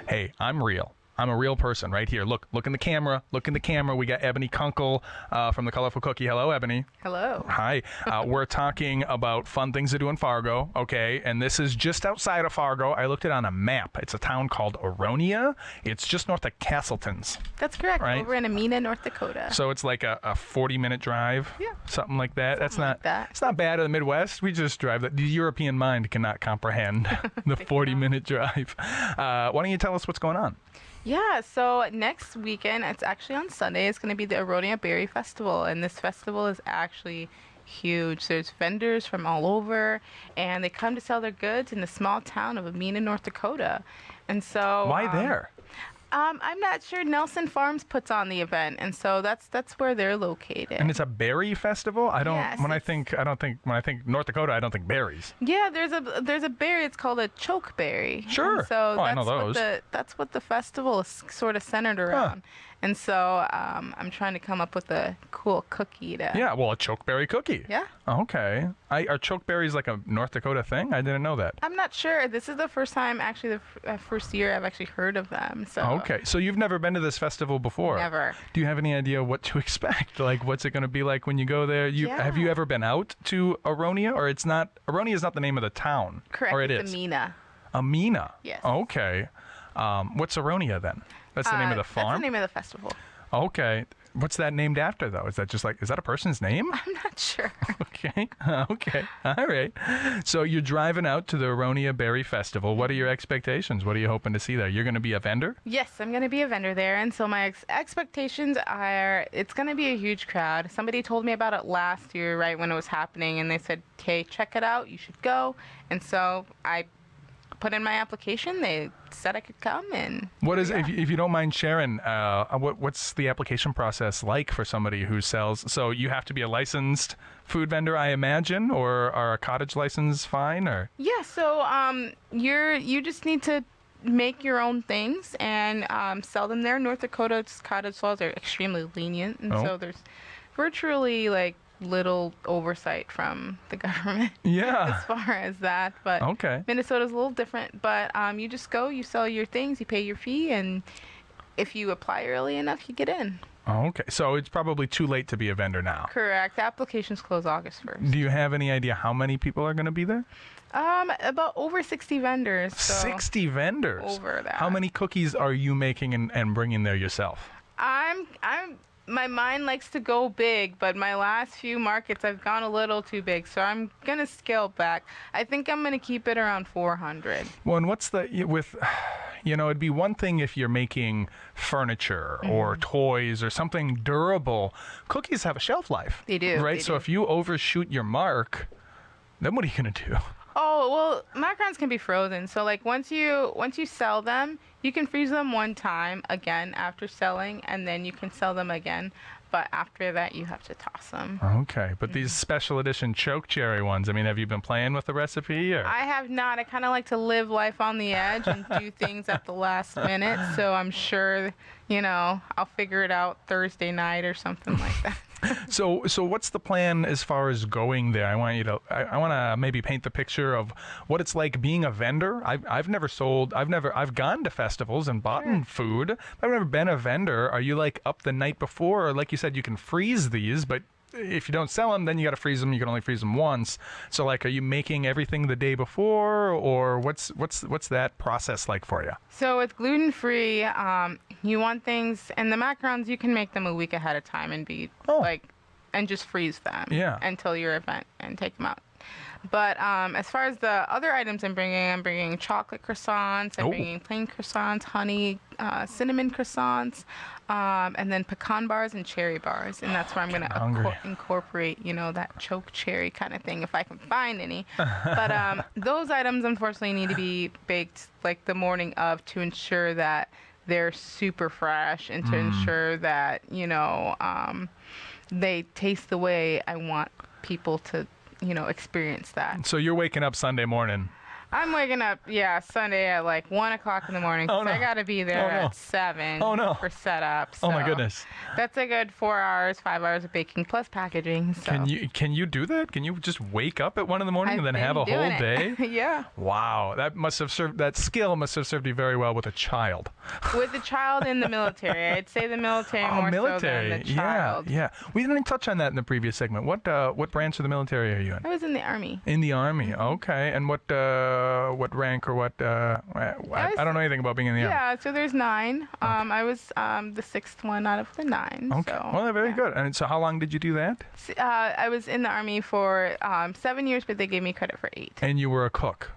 Hey, I'm real. I'm a real person right here. Look in the camera. Look in the camera. We got Ebony Kunkle from the Colorful Cookie. Hello, Ebony. Hello. Hi. We're talking about fun things to do in Fargo, okay? And this is just outside of Fargo. I looked it on a map. It's a town called Aronia. It's just north of Casselton's. That's correct. Right? Over in Amina, North Dakota. So it's like a 40-minute drive. Yeah. Something like that. Something like that. It's not bad in the Midwest. We just drive. The European mind cannot comprehend the 40-minute drive. Why don't you tell us what's going on? Yeah, so next weekend, it's actually on Sunday, it's going to be the Aronia Berry Festival, and this festival is actually huge. There's vendors from all over, and they come to sell their goods in the small town of Amina, North Dakota. And so Why there? I'm not sure. Nelson Farms puts on the event, and so that's where they're located. And it's a berry festival? Yes, when I think North Dakota, I don't think berries. Yeah, there's a berry. It's called a chokeberry. Sure. And so I know those. That's what the festival is sort of centered around. And so I'm trying to come up with a cool cookie to. Yeah, well, a chokeberry cookie. Yeah. Okay. Are chokeberries like a North Dakota thing? I didn't know that. I'm not sure. This is the first time, actually, the first year I've actually heard of them. So. Okay, so you've never been to this festival before? Never. Do you have any idea what to expect? Like, what's it going to be like when you go there? Have you ever been out to Aronia, or it's not? Aronia is not the name of the town. Correct. Or It's Amina. Amina. Yes. Okay. What's Aronia then? That's the name of the farm? That's the name of the festival. Okay. What's that named after, though? Is that is that a person's name? I'm not sure. Okay. Okay. All right. So you're driving out to the Aronia Berry Festival. What are your expectations? What are you hoping to see there? You're going to be a vendor? Yes, I'm going to be a vendor there. And so my expectations are it's going to be a huge crowd. Somebody told me about it last year, right when it was happening. And they said, hey, check it out. You should go. And so I put in my application. They said I could come. And what is, if you don't mind sharing, what's the application process like for somebody who sells? So you have to be a licensed food vendor, I imagine, or are a cottage license fine? Or yeah, so you just need to make your own things and sell them there. North Dakota's cottage laws are extremely lenient, and so there's virtually like little oversight from the government as far as that. But Minnesota's a little different. But you just go, you sell your things, you pay your fee, and if you apply early enough, you get in. Okay, so it's probably too late to be a vendor now. Correct. Applications close August 1st. Do you have any idea how many people are going to be there? About over 60 vendors. So 60 vendors? Over that. How many cookies are you making and bringing there yourself? My mind likes to go big, but my last few markets I've gone a little too big, so I'm gonna scale back. I think I'm gonna keep it around 400. Well, and it'd be one thing if you're making furniture or toys or something durable. Cookies have a shelf life. They do. Right? So if you overshoot your mark, then what are you gonna do? Oh, well, macarons can be frozen. So like once you sell them, you can freeze them one time again after selling, and then you can sell them again. But after that, you have to toss them. Okay, but these special edition choke cherry ones, I mean, have you been playing with the recipe? Or? I have not. I kind of like to live life on the edge and do things at the last minute. So I'm sure, I'll figure it out Thursday night or something like that. So what's the plan as far as going there? I want to maybe paint the picture of what it's like being a vendor. I've gone to festivals and bought food, but I've never been a vendor. Are you like up the night before, or like you said, you can freeze these, but if you don't sell them, then you got to freeze them. You can only freeze them once. So like, are you making everything the day before, or what's that process like for you? So it's gluten-free. You want things, and the macarons, you can make them a week ahead of time and and just freeze them until your event and take them out. But as far as the other items I'm bringing chocolate croissants, I'm bringing plain croissants, honey, cinnamon croissants, and then pecan bars and cherry bars. And that's where I'm going to incorporate, that choke cherry kind of thing if I can find any. But those items, unfortunately, need to be baked like the morning of to ensure that they're super fresh and to ensure that, they taste the way I want people to experience that. So you're waking up Sunday morning. I'm waking up, Sunday at like 1 o'clock in the morning. Oh, no. I got to be there at 7 for setup. So oh, my goodness. That's a good 4 hours, 5 hours of baking plus packaging. So. Can you do that? Can you just wake up at 1 in the morning and then have a whole day? Yeah. Wow. That skill must have served you very well with a child. With the child in the military. I'd say the military more so than the child. Yeah. We didn't touch on that in the previous segment. What branch of the military are you in? I was in the Army. In the Army. Okay. And what rank or what? I don't know anything about being in the Army. Yeah, so there's 9. I was the 6th one out of the 9. Okay. So, well, very good. And so how long did you do that? I was in the Army for 7 years, but they gave me credit for 8. And you were a cook?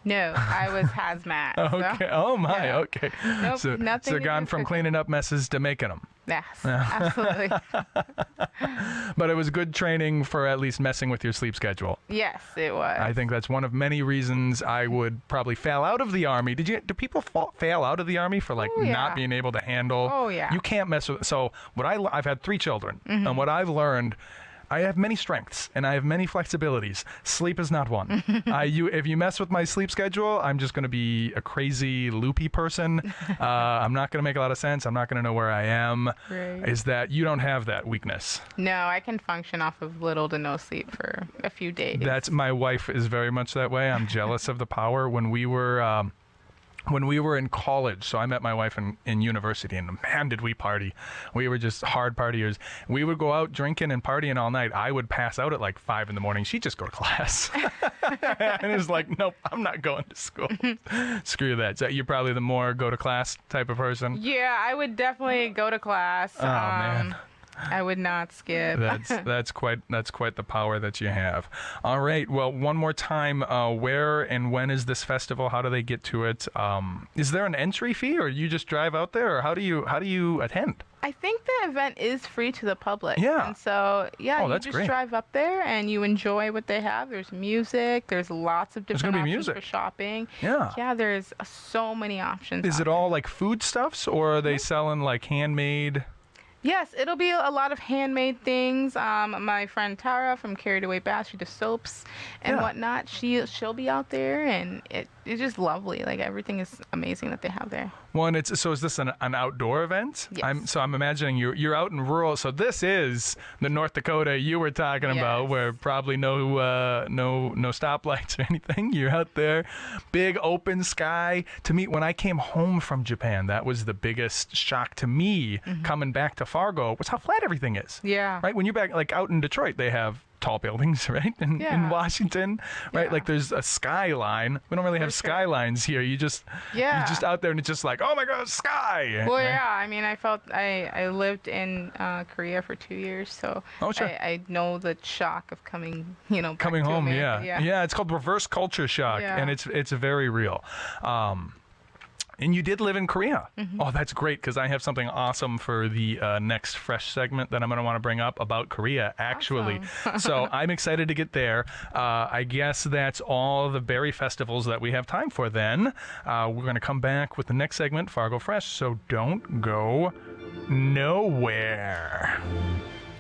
No, I was hazmat. Okay. Oh, my. Yeah. Okay. Nope, so nothing gone from cleaning up messes to making them. Yes, absolutely. But it was good training for at least messing with your sleep schedule. Yes, it was. I think that's one of many reasons I would probably fail out of the Army. Do people fail out of the Army for not being able to handle? Oh, yeah. You can't mess with. So I've had 3 children, and what I've learned. I have many strengths and I have many flexibilities. Sleep is not one. If you mess with my sleep schedule, I'm just going to be a crazy, loopy person. I'm not going to make a lot of sense. I'm not going to know where I am. Right. Is that you don't have that weakness? No, I can function off of little to no sleep for a few days. My wife is very much that way. I'm jealous of the power. When we were in college, so I met my wife in university, and man, did we party. We were just hard partiers. We would go out drinking and partying all night. I would pass out at like 5 in the morning. She'd just go to class. And it was like, nope, I'm not going to school. Screw that. So you're probably the more go to class type of person? Yeah, I would definitely go to class. Oh, man. I would not skip. That's quite the power that you have. All right. Well, one more time, where and when is this festival? How do they get to it? Is there an entry fee, or you just drive out there, or how do you attend? I think the event is free to the public. Yeah. And so, you that's just great. drive up there and you enjoy what they have. There's music. There's lots of different options for shopping. Yeah. Yeah, there's so many options. Is it all like foodstuffs, or are they selling like handmade? Yes, it'll be a lot of handmade things. My friend Tara from Carried Away Bath, she does soaps and whatnot. She'll be out there, and it's just lovely. Like, everything is amazing that they have there. Well, and so is this an outdoor event? Yes. I'm imagining you're out in rural. So this is the North Dakota you were talking about, where probably no stoplights or anything. You're out there, big open sky. To me, when I came home from Japan, that was the biggest shock to me coming back to Fargo, was how flat everything is. Yeah. Right? When you're back, like out in Detroit, they have tall buildings, right? In Washington, right? Like there's a skyline. We don't really have skylines here. You're just out there, and it's just like, oh my God, sky. Well, yeah. I mean, I lived in Korea for 2 years, so I know the shock of coming back coming to home. America. Yeah. It's called reverse culture shock, and it's very real. And you did live in Korea. Oh, that's great, because I have something awesome for the next Fresh segment that I'm going to want to bring up about Korea, actually. Awesome. So I'm excited to get there. I guess that's all the berry festivals that we have time for then. We're going to come back with the next segment, Fargo Fresh, so don't go nowhere.